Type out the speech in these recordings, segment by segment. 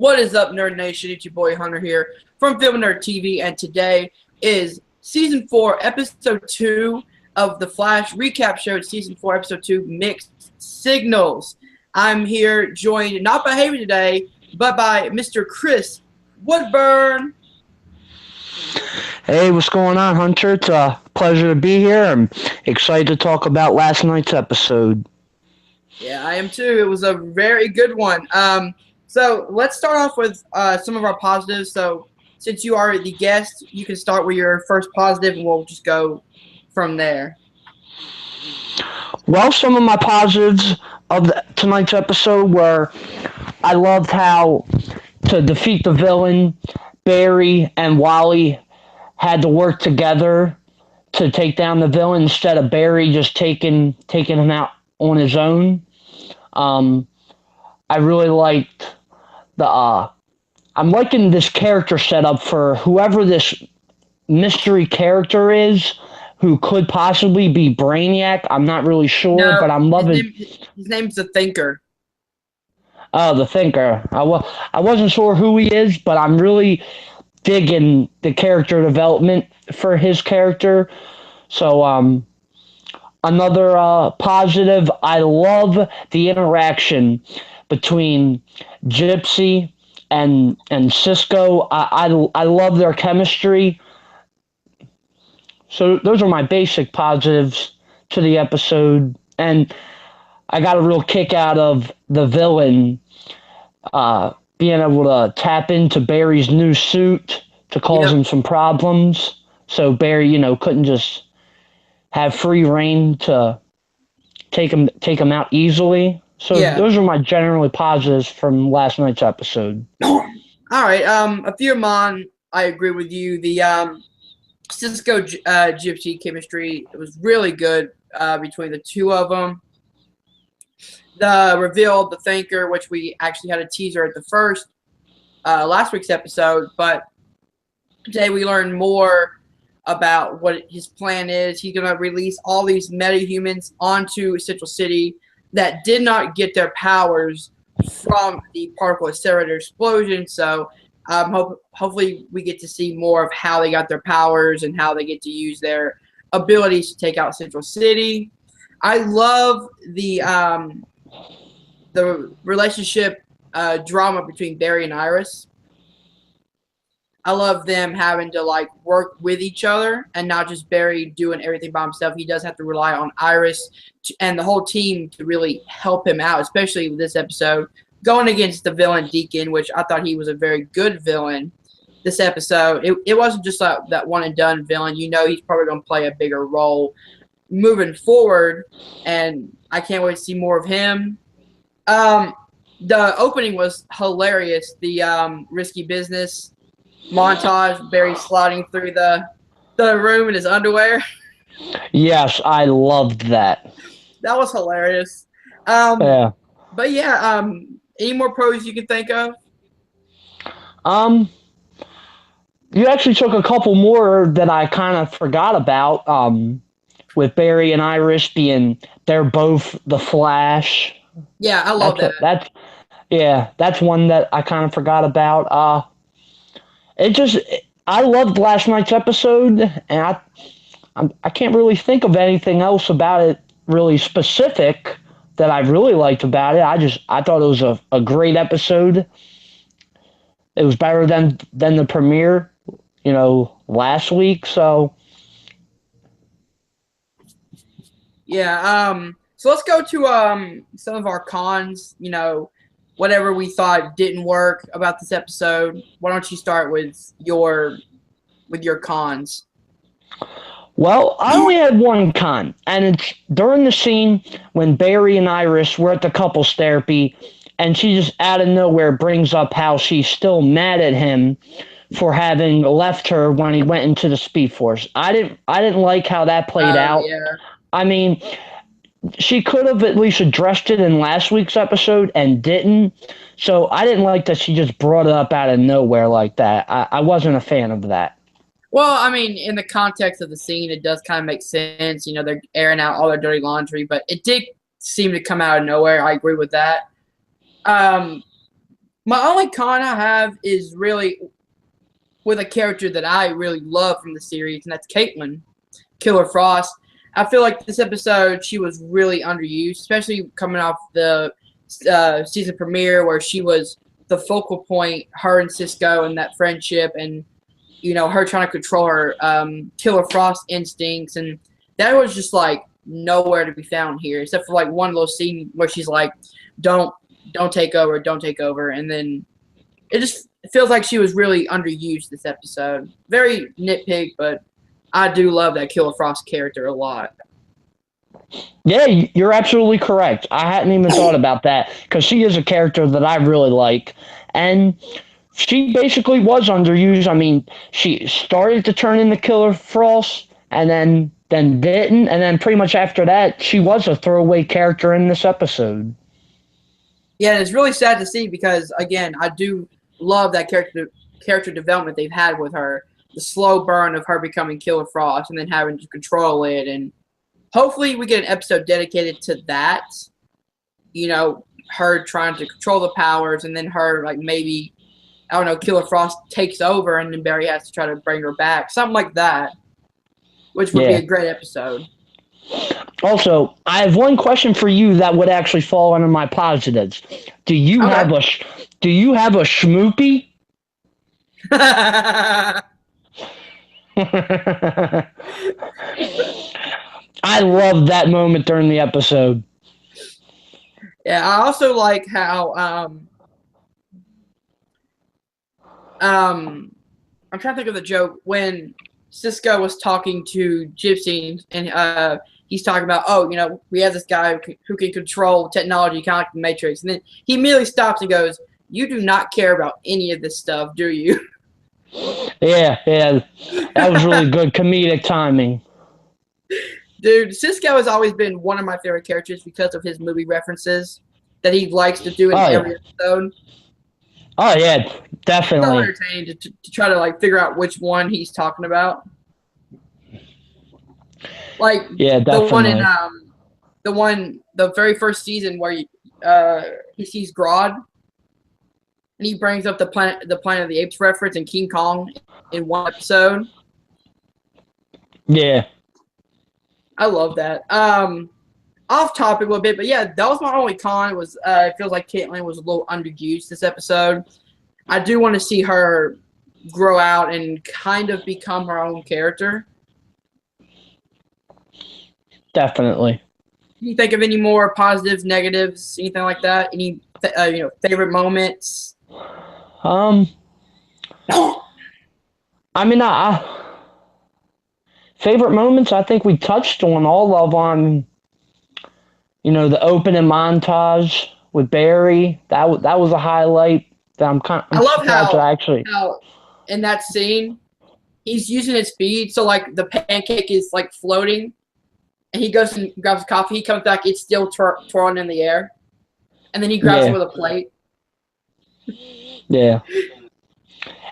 What is up, Nerd Nation? It's your boy Hunter here from Film Nerd TV, and today is Season 4, Episode 2 of the Flash recap show. It's Season 4, Episode 2, Mixed Signals. I'm here joined, not by Haven today, but by Mr. Chris Woodburn. Hey, what's going on, Hunter? It's a pleasure to be here. I'm excited to talk about last night's episode. Yeah, I am too. It was a very good one. So let's start off with some of our positives. So since you are the guest, you can start with your first positive, and we'll just go from there. Well, some of my positives of tonight's episode were I loved how to defeat the villain, Barry and Wally had to work together to take down the villain instead of Barry just taking him out on his own. I really liked I'm liking this character setup for whoever this mystery character is who could possibly be Brainiac. I'm not really sure, No, but I'm loving. His name's the Thinker. Oh, the Thinker. I wasn't sure who he is, but I'm really digging the character development for his character. So, another positive, I love the interaction between Gypsy and Cisco. I love their chemistry. So those are my basic positives to the episode. And I got a real kick out of the villain being able to tap into Barry's new suit to cause him some problems. So Barry, couldn't just have free reign to take him out easily. So those are my generally positives from last night's episode. All right. A few of mine, I agree with you. The Cisco Gypsy chemistry, it was really good between the two of them. The reveal of the Thinker, which we actually had a teaser at the first last week's episode, but today we learned more about what his plan is. He's going to release all these metahumans onto Central City that did not get their powers from the particle accelerator explosion. So hopefully we get to see more of how they got their powers and how they get to use their abilities to take out Central City. I love the relationship drama between Barry and Iris. I love them having to work with each other and not just Barry doing everything by himself. He does have to rely on Iris and the whole team to really help him out, especially with this episode going against the villain Deacon, which I thought he was a very good villain this episode. It wasn't just that one and done villain. He's probably going to play a bigger role moving forward, and I can't wait to see more of him. The opening was hilarious. The risky business montage, Barry sliding through the room in his underwear. Yes, I loved that. That was hilarious. Yeah. But yeah, any more pros you can think of? You actually took a couple more that I kind of forgot about. With Barry and Iris they're both the Flash. Yeah, I love that. That's one that I kind of forgot about. I loved last night's episode, and I can't really think of anything else about it really specific that I really liked about it. I thought it was a great episode. It was better than the premiere, last week. So yeah. So let's go to some of our cons. Whatever we thought didn't work about this episode. Why don't you start with your cons? Well, I only had one con, and it's during the scene when Barry and Iris were at the couples therapy, and she just out of nowhere brings up how she's still mad at him for having left her when he went into the Speed Force. I didn't like how that played out. Yeah. I mean, she could have at least addressed it in last week's episode and didn't. So I didn't like that she just brought it up out of nowhere like that. I wasn't a fan of that. Well, I mean, in the context of the scene, it does kind of make sense. They're airing out all their dirty laundry, but it did seem to come out of nowhere. I agree with that. My only con I have is really with a character that I really love from the series, and that's Caitlin, Killer Frost. I feel like this episode she was really underused, especially coming off the season premiere where she was the focal point, her and Cisco and that friendship, and her trying to control her Killer Frost instincts, and that was just like nowhere to be found here, except for like one little scene where she's like, "Don't take over, don't take over," and then it just feels like she was really underused this episode. Very nitpick, but I do love that Killer Frost character a lot. Yeah, you're absolutely correct. I hadn't even thought about that because she is a character that I really like. And she basically was underused. I mean, she started to turn into Killer Frost and then didn't. And then pretty much after that, she was a throwaway character in this episode. Yeah, and it's really sad to see because, again, I do love that character development they've had with her. The slow burn of her becoming Killer Frost and then having to control it, and hopefully we get an episode dedicated to that. Her trying to control the powers, and then her, like, maybe, I don't know, Killer Frost takes over and then Barry has to try to bring her back. Something like that, which would be a great episode. Also, I have one question for you that would actually fall under my positives. Do you have a schmoopy? I love that moment during the episode. Yeah, I also like how I'm trying to think of the joke when Cisco was talking to Gypsy and he's talking about, we have this guy who can control technology, kind of like the Matrix, and then he immediately stops and goes, "You do not care about any of this stuff, do you?" Yeah, that was really good comedic timing. Dude, Cisco has always been one of my favorite characters because of his movie references that he likes to do in every episode. Oh, yeah, definitely. So entertaining to try to, like, figure out which one he's talking about. Like, yeah, definitely. the very first season where he sees Grodd, and he brings up the Planet of the Apes reference and King Kong in one episode. Yeah. I love that. Off topic a little bit, but yeah, that was my only con. Was it feels like Caitlin was a little underused this episode. I do want to see her grow out and kind of become her own character. Definitely. Can you think of any more positives, negatives, anything like that? Any favorite moments? I mean, favorite moments. I think we touched on all of them. The opening montage with Barry. That was a highlight. That I love how in that scene he's using his speed. So like the pancake is like floating, and he goes and grabs coffee. He comes back, it's still twirling in the air, and then he grabs it with a plate. Yeah.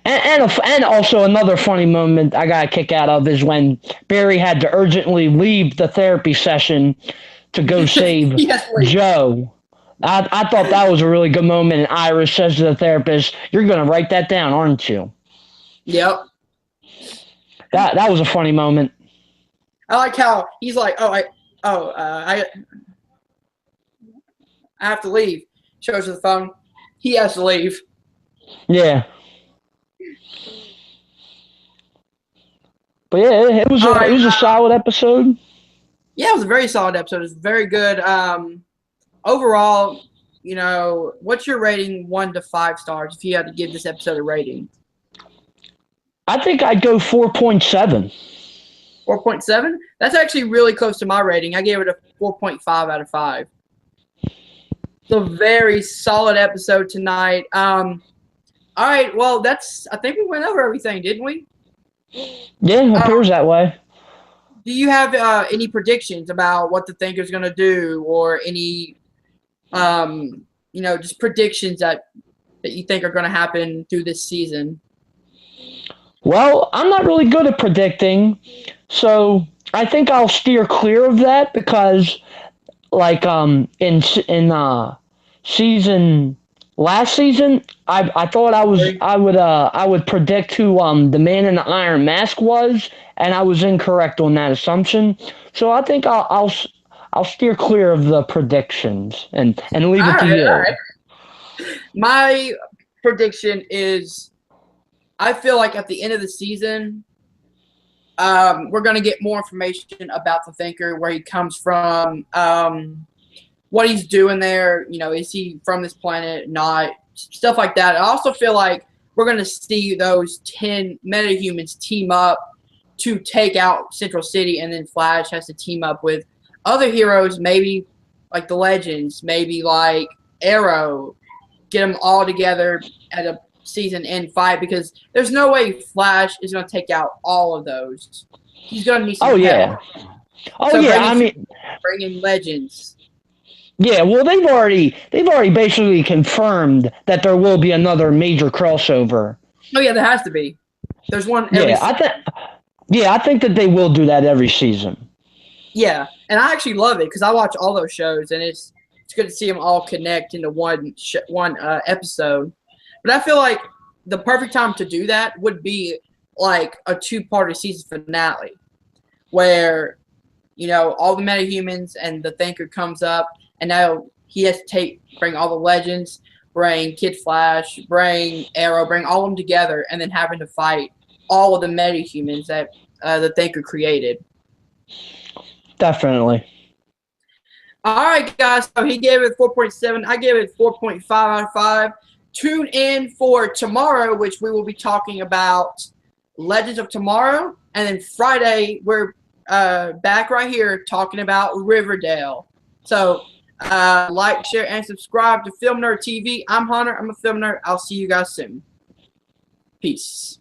And also another funny moment I got a kick out of is when Barry had to urgently leave the therapy session to go save Joe. I thought that was a really good moment, and Iris says to the therapist, "You're going to write that down, aren't you?" Yep. That was a funny moment. I like how he's like, I have to leave. Shows her the phone. He has to leave. Yeah. But yeah, it was a solid episode. Yeah, it was a very solid episode. It was very good. Overall, what's your rating 1 to 5 stars if you had to give this episode a rating? I think I'd go 4.7. 4.7? That's actually really close to my rating. I gave it a 4.5 out of 5. It's a very solid episode tonight. All right, well, I think we went over everything, didn't we? Yeah, it appears that way. Do you have any predictions about what the Thinker's going to do, or any, just predictions that you think are going to happen through this season? Well, I'm not really good at predicting, so I think I'll steer clear of that because, like, in last season, I thought I would predict who the man in the iron mask was, and I was incorrect on that assumption. So I think I'll steer clear of the predictions and leave it to All you. right. My prediction is, I feel like at the end of the season, we're going to get more information about the Thinker, where he comes from, what he's doing there. You know, is he from this planet? Not. Stuff like that. I also feel like we're going to see those 10 metahumans team up to take out Central City, and then Flash has to team up with other heroes, maybe like the Legends, maybe like Arrow, get them all together at a season end fight, because there's no way Flash is going to take out all of those. He's going to need some Oh help. yeah. Oh So yeah. I mean, bring in Legends. yeah. Well, they've already basically confirmed that there will be another major crossover. Oh yeah, there has to be. There's one every Yeah, I think that they will do that every season. Yeah, and I actually love it because I watch all those shows, and it's good to see them all connect into one episode. But I feel like the perfect time to do that would be like a two-part season finale, where, you know, all the metahumans and the Thinker comes up, and now he has to bring all the Legends, bring Kid Flash, bring Arrow, bring all of them together, and then having to fight all of the metahumans that the Thinker created. Definitely. All right, guys. So he gave it 4.7. I gave it 4.5 out of 5. Tune in for tomorrow, which we will be talking about Legends of Tomorrow. And then Friday, we're back right here talking about Riverdale. So like, share, and subscribe to Film Nerd TV. I'm Hunter. I'm a film nerd. I'll see you guys soon. Peace.